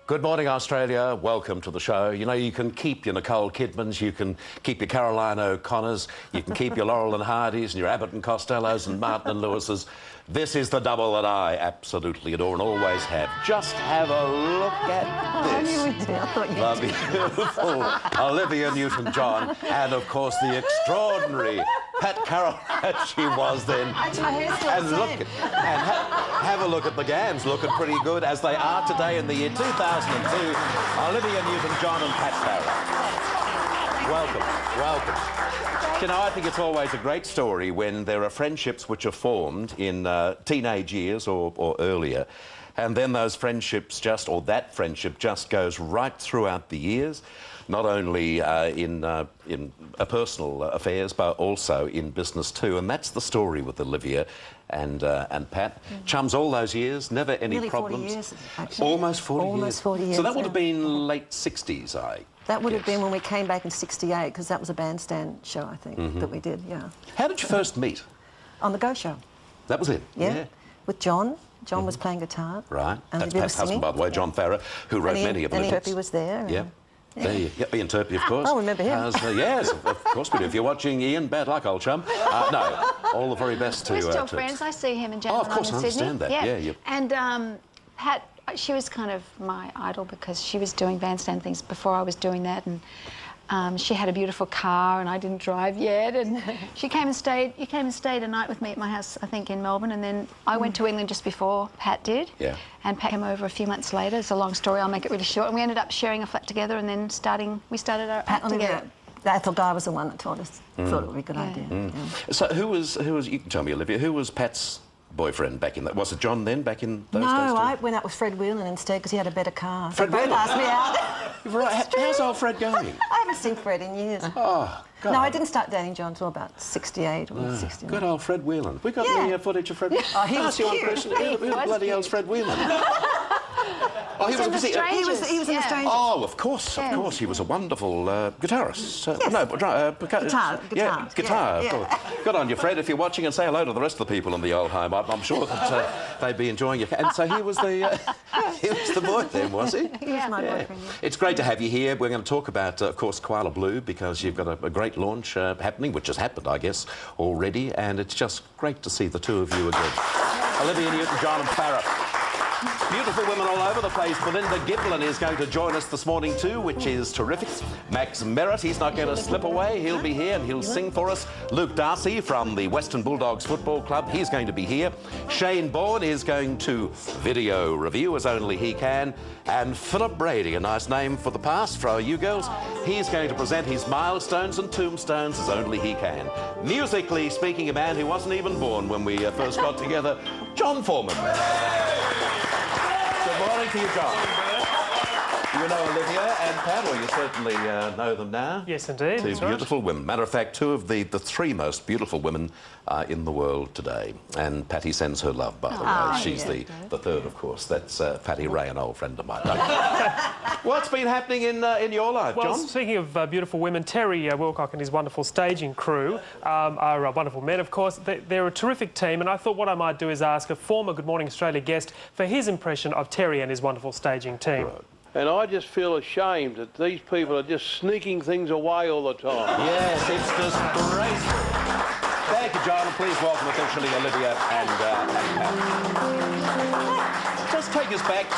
Good morning, Australia. Welcome to the show. You know, you can keep your Nicole Kidmans, you can keep your Caroline O'Connors, you can keep your Laurel and Hardys and your Abbott and Costellos and Martin and Lewises. This is the double that I absolutely adore and always have. Just have a look at this. The beautiful Olivia Newton-John and, of course, the extraordinary Pat Carroll as she was then. And look, and have a look at the Gams, looking pretty good as they are today in the year 2002. Olivia Newton-John and Pat Farrar. Welcome, welcome. You know, I think it's always a great story when there are friendships which are formed in teenage years or earlier, and then those friendships just, or that friendship just goes right throughout the years, not only in personal affairs, but also in business too. And that's the story with Olivia and Pat. Chums all those years, never any Nearly problems. 40 years, actually. Almost 40 years. Almost 40 years. So that would have been late 60s, That would have been when we came back in '68, because that was a bandstand show, I think, that we did, yeah. How did you first meet? On the Go Show. That was it? Yeah. With John. John was playing guitar. Right. And That's we were Pat's husband, singing. by the way, John Farrar, who wrote many of the And hits. Turpie was there. Yeah. There you go. Ian Turpie, of course. Oh, remember him. Yes, of course we do. If you're watching Ian, bad luck, old chum. No, all the very best to... We're still friends. I see him and Jan Oh, of course, in I Sydney. understand that. Yeah. And Pat, she was kind of my idol because she was doing bandstand things before I was doing that, and she had a beautiful car and I didn't drive yet, and she came and stayed. You came and stayed a night with me at my house, I think, in Melbourne, and then I went to England just before Pat did. Yeah. And Pat came over a few months later. It's a long story. I'll make it really short. And we ended up sharing a flat together, and then we started our act together. The Ethel guy was the one that told us. Thought it would be a good idea. Yeah. So who was? You can tell me, Olivia. Who was Pat's boyfriend back in that? Was it John then, back in those days? No, I went out with Fred Whelan instead because he had a better car. Fred Whelan asked me out. Right. How's old Fred going? I haven't seen Fred in years. Oh, God. No, I didn't start dating John until about 68 or 69. Good old Fred Whelan. We got any footage of Fred Whelan? Oh, he was cute. Who the bloody hell's Fred Whelan? Oh, he was in the Strangers. Oh, of course. He was a wonderful guitarist. Yes. No, Guitar. Guitar. Of course. Good on you, Fred. If you're watching, and say hello to the rest of the people in the old home. I'm sure that they'd be enjoying you. And so he was the boy then, was he? He was my boyfriend. Yeah. It's great to have you here. We're going to talk about, of course, Koala Blue, because you've got a great launch happening, which has happened, I guess, already. And it's just great to see the two of you again. Olivia Newton-John and Farrar. Beautiful women all over the place. Belinda Giblin is going to join us this morning too, which is terrific. Max Merritt, he's not going to slip away. He'll be here and he'll sing for us. Luke Darcy from the Western Bulldogs Football Club, he's going to be here. Shane Bourne is going to video review as only he can. And Philip Brady, a nice name for the past for you girls, he's going to present his milestones and tombstones as only he can. Musically speaking, a man who wasn't even born when we first got together, John Foreman. Good morning to you, John. You know Olivia and Pat, or you certainly know them now. Yes, indeed. Two beautiful women. Matter of fact, two of the three most beautiful women in the world today. And Patty sends her love, by the way. She's the third, of course. That's Patty Ray, an old friend of mine. What's been happening in your life, John? Well, speaking of beautiful women, Terry Wilcock and his wonderful staging crew are wonderful men, of course. They're a terrific team, and I thought what I might do is ask a former Good Morning Australia guest for his impression of Terry and his wonderful staging team. Right. And I just feel ashamed that these people are just sneaking things away all the time. Yes, it's disgraceful. Thank you, John, and please welcome officially Olivia and Pat. Just take us back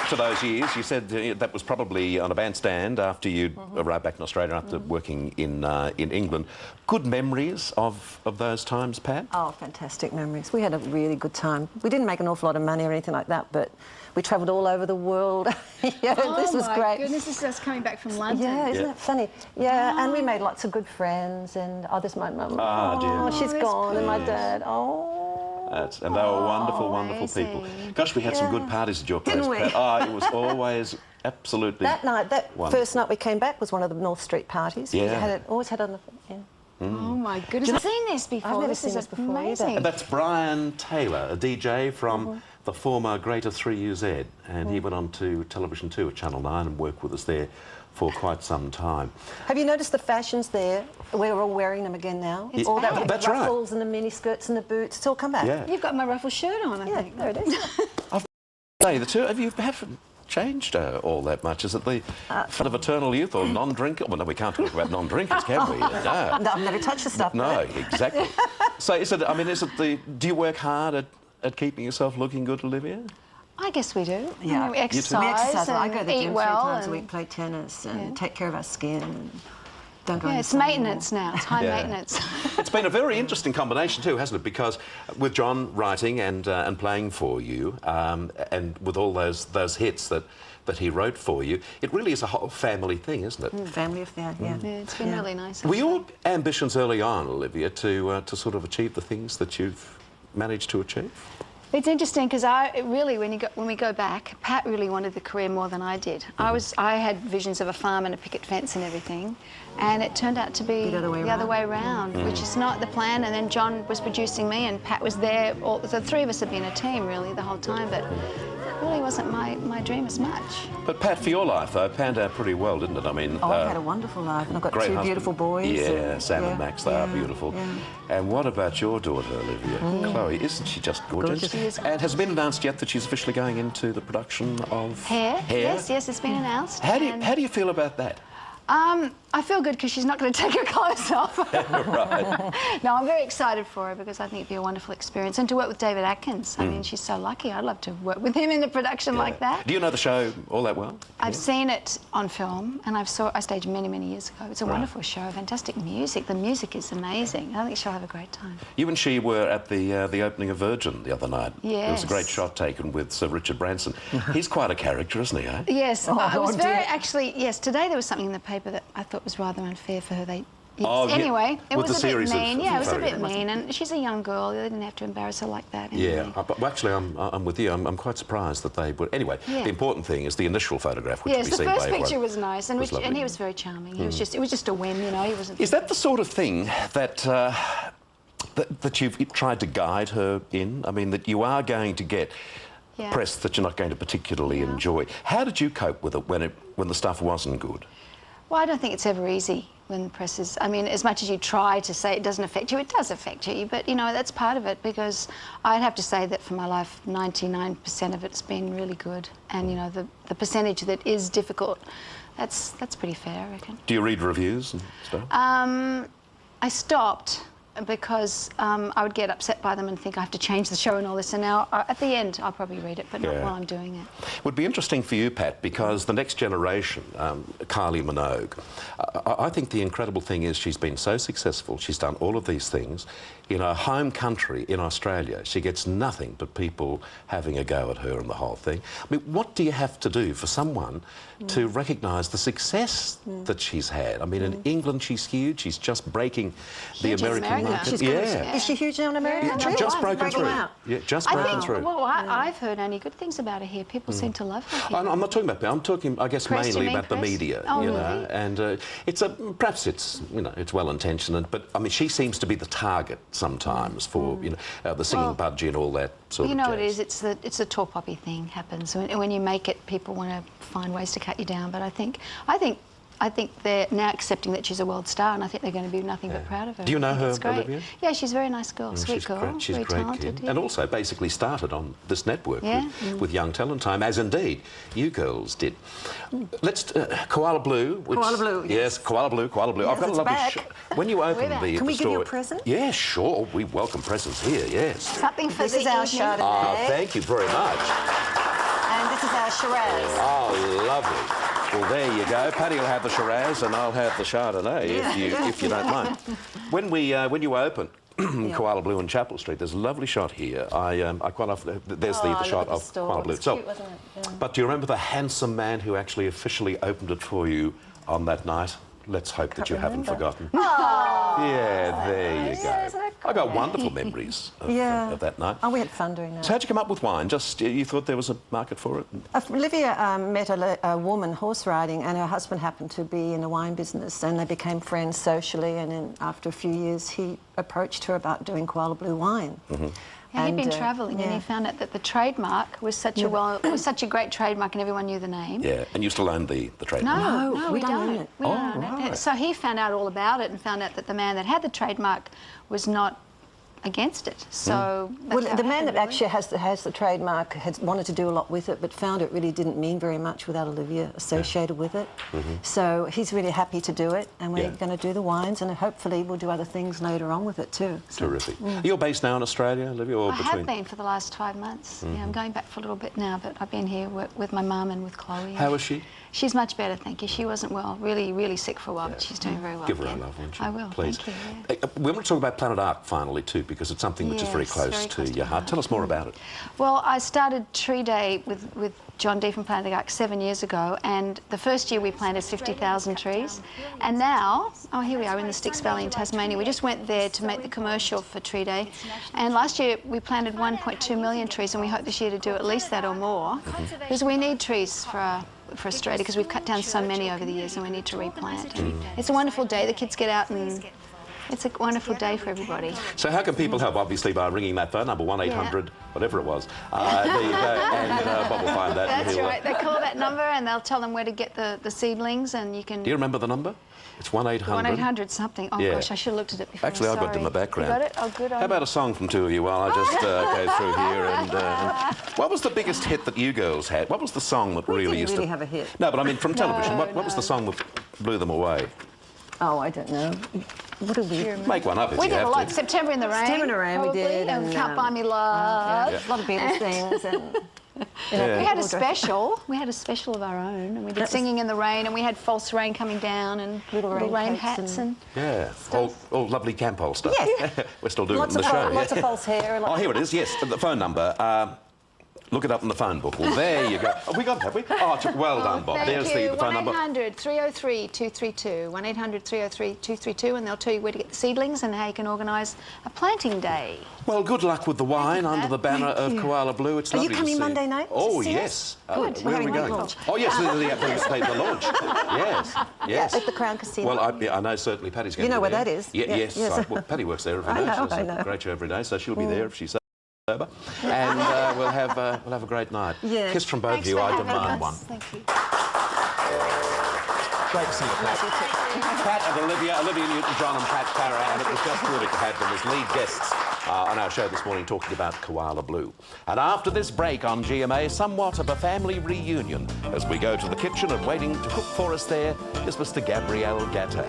to those years. You said that was probably on a bandstand after you arrived back in Australia after working in England. Good memories of those times, Pat? Oh, fantastic memories. We had a really good time. We didn't make an awful lot of money or anything like that, but we travelled all over the world. This was great. Oh, my goodness, this is us coming back from London. Yeah, isn't that funny? Yeah, and we made lots of good friends, and there's my mum. Oh, dear. She's gone, and my dad. And they were wonderful, wonderful people. Gosh, we had some good parties at your place. Didn't we? It was always absolutely that night, wonderful. First night we came back was one of the North Street parties. Yeah. Always had on the... Yeah. Oh, my goodness. I've seen this before. I've never seen this before amazing. either. And that's Brian Taylor, a DJ from the former Greater 3UZ, and he went on to television too at Channel 9 and worked with us there for quite some time. Have you noticed the fashions there? We're all wearing them again now. It's all that back. with That's the right. ruffles and the mini skirts and the boots. It's all come back. Yeah. You've got my ruffle shirt on, I think. There it is. say, the two of you haven't changed all that much. Is it the fun of eternal youth or non-drinker? Well, no, we can't talk about non-drinkers, can we? No. No, I've never touched the stuff. No, exactly. So is it, I mean, is it the... Do you work hard at keeping yourself looking good, Olivia? I guess we do. Yeah. I mean, we exercise, We exercise. and I go to the eat gym well 3 times a and- week, play tennis, and take care of our skin. And don't go in Yeah, the it's sun maintenance anymore. now. It's high Yeah. maintenance. It's been a very interesting combination too, hasn't it? Because with John writing and playing for you, and with all those hits that he wrote for you, it really is a whole family thing, isn't it? Family affair, yeah. Yeah, it's been really nice. Were your ambitions early on, Olivia, to sort of achieve the things that you've managed to achieve? It's interesting because when we go back, Pat really wanted the career more than I did. I had visions of a farm and a picket fence and everything, and it turned out to be The other way around, which is not the plan. And then John was producing me, and Pat was there. The three of us had been a team really the whole time, but it really wasn't my dream as much. But Pat, for your life though, panned out pretty well, didn't it? I mean, Oh, I've had a wonderful life, and I've got great 2 husband. beautiful boys. Yeah, Sam and Max, they are beautiful. Yeah. And what about your daughter, Olivia? Chloe, isn't she just gorgeous? Gorgeous. She is And has it been announced yet that she's officially going into the production of Hair? Yes, it's been announced. How and, do you feel about that? I feel good because she's not going to take her clothes off. Right. No, I'm very excited for her because I think it'd be a wonderful experience. And to work with David Atkins, I mean, she's so lucky. I'd love to work with him in a production like that. Do you know the show all that well? I've seen it on film, and I staged many, many years ago. It's a wonderful show, fantastic music. The music is amazing. I think she'll have a great time. You and she were at the opening of Virgin the other night. There was a great Yes. shot taken with Sir Richard Branson. He's quite a character, isn't he, eh? Yes, I was dear. very, actually, yes, today there was something in the paper that I thought was rather unfair for her. Yes. Oh, yeah, anyway, it with was the a bit series of mean. Yeah, it was a bit photographs. mean, and she's a young girl. They didn't have to embarrass her like that. Anyway. Yeah, but actually, I'm with you. I'm quite surprised that they would. Anyway, Yeah. the important thing is the initial photograph, which Yes, we the see first by picture everyone. was nice, and, was lovely. and he was very charming. He was it was just a whim, you know. He wasn't. Is that the sort of thing that that you've tried to guide her in? I mean, that you are going to get Yeah. press that you're not going to particularly enjoy. How did you cope with it when the stuff wasn't good? Well, I don't think it's ever easy when the press is... I mean, as much as you try to say it doesn't affect you, it does affect you. But, you know, that's part of it because I'd have to say that for my life, 99% of it's been really good. And, you know, the percentage that is difficult, that's pretty fair, I reckon. Do you read reviews and stuff? I stopped because I would get upset by them and think I have to change the show and all this. And now, at the end, I'll probably read it, but not Yeah. while I'm doing it. It would be interesting for you, Pat, because the next generation, Kylie Minogue, I think the incredible thing is she's been so successful, she's done all of these things. In her home country, in Australia, she gets nothing but people having a go at her and the whole thing. I mean, what do you have to do for someone to recognise the success that she's had? I mean, in England, she's huge. She's just breaking the Huge in American America. market. She's Yeah. Is she huge now in America? Yeah, too? Just broken Breaking through. out. Yeah, just I broken think, through. well, I've heard only good things about her here. People seem to love her here. I'm not talking about. I'm talking, I guess, Press, you mainly mean about the press? media. Oh, you really? know, and it's perhaps it's it's well intentioned, but I mean, she seems to be the target sometimes for the singing budgie and all that sort You of. know what jazz. it is? It's the tall poppy thing happens. When you make it, people want to find ways to cut you down. But I think they're now accepting that she's a world star, and I think they're going to be nothing but proud of her. Do you know I think her, it's great. Olivia? Yeah, she's a very nice girl, sweet girl, She's very a great talented. kid. Yeah. And also basically started on this network Yeah. with Young Talent Time, as indeed you girls did. Let's Koala Blue. Which, Koala Blue, Yes, Koala Blue. I've got a it's lovely. back. When you open back. the Can we the give you store, a present? Yeah, sure. We welcome presents here. Yes. Something for This the is our evening. Chardonnay, Oh, thank you very much. and this is our Shiraz. Oh, lovely. Well, there you go. Paddy will have the Shiraz and I'll have the Chardonnay, if you don't mind. When you open Koala Blue and Chapel Street, there's a lovely shot here. I quite often... There's the shot of Koala Blue itself. Cute, wasn't it? Yeah. But do you remember the handsome man who actually officially opened it for you on that night? Let's hope that you haven't forgotten. Yeah, there you go. I got wonderful memories of that night. Oh, we had fun doing that. So how'd you come up with wine? Just you thought there was a market for it? Olivia met a woman horse riding, and her husband happened to be in the wine business, and they became friends socially. And then after a few years, he approached her about doing Koala Blue wine. Yeah, he'd been And, travelling and he found out that the trademark was such a great trademark and everyone knew the name. Yeah, and you still own the trademark? No, we don't own it. We don't own it. right. So he found out all about it and found out that the man that had the trademark was not against it. So that's Well, how the it man that happened, actually has the trademark had wanted to do a lot with it, but found it really didn't mean very much without Olivia associated with it. So he's really happy to do it, and we're going to do the wines, and hopefully we'll do other things later on with it too. So. Terrific. You're based now in Australia, Olivia, or I between? have been for the last 5 months. Yeah, I'm going back for a little bit now, but I've been here with my mum and with Chloe. How is she? She's much better, thank you. She wasn't well, really sick for a while, but she's doing very well. Give her again. our love, won't you? I will, please. thank you. We want to talk about Planet Ark finally too, because it's something which is very Yes, close very to close to your my heart. heart. Tell us more about it. Well, I started Tree Day with John D from Planet Ark 7 years ago, and the first year we planted 50,000 trees, and now, oh, here we are in the Styx Valley in Tasmania. We just went there to make the commercial for Tree Day, and last year we planted 1.2 million trees, and we hope this year to do at least that or more, because we need trees for Australia, because we've cut down so many over the years and we need to replant. It's a wonderful day. The kids get out and it's a wonderful day for everybody. So how can people help? Obviously by ringing that phone number, 1-800, whatever it was. There you go, and Bob will find that. That's right. They call that number and they'll tell them where to get the seedlings, and you can... Do you remember the number? It's 1-800. 1-800 something. Oh, Yeah. gosh, I should have looked at it before. Actually, I've got it in the background. You got it? Oh, good. How about a song from two of you while I just go through here? And what was the biggest hit that you girls had? What was the song that We really didn't used really to... have a hit. No, but I mean from television. What was no. the song that blew them away? Oh, I don't know. What did we... Make one up if We you did have a lot. to. September in the Rain. September in the Rain we probably, did, and and, Can't Buy Me Love. A lot of Beatles things, and... Yeah. We had a special. We had a special of our own, and we did Singing in the Rain, and we had False Rain coming down, and Little Rain hats, Cakes and Yeah, all lovely campole stuff. Yes. We're still doing Lots it in the of, show. lots yeah. of false hair. Oh, here it is, yes, the phone number. Look it up in the phone book. Well, there you go. Oh, we got it, have we? Oh, well done, Bob. Thank There's you. the phone number. 1-800-303-232. 1-800-303-232, and they'll tell you where to get the seedlings and how you can organise a planting day. Well, good luck with the wine you for under that. the banner of Koala Blue. It's Are you lovely to coming see. Monday night to Oh, see yes. us? Good. Where are we We're having going? one launch. Oh, yes, the launch. Yes. At the Crown Casino. Well, I know certainly Patty's going to be You know where there. that is? Yeah, Yeah, yes. yes. Well, Patty works there every I day. know, She does I a know. great show every day, so she'll be there if she's sober. And we'll have a great night. Yeah. Kiss from both Thanks of you. for I having demand us. one. Thank you. Great to see you, Pat. Pat and Olivia Newton-John and Pat Farrar, and it was just terrific to have them as lead guests on our show this morning talking about Koala Blue. And after this break on GMA, somewhat of a family reunion as we go to the kitchen, and waiting to cook for us there is Mr. Gabriel Gatte.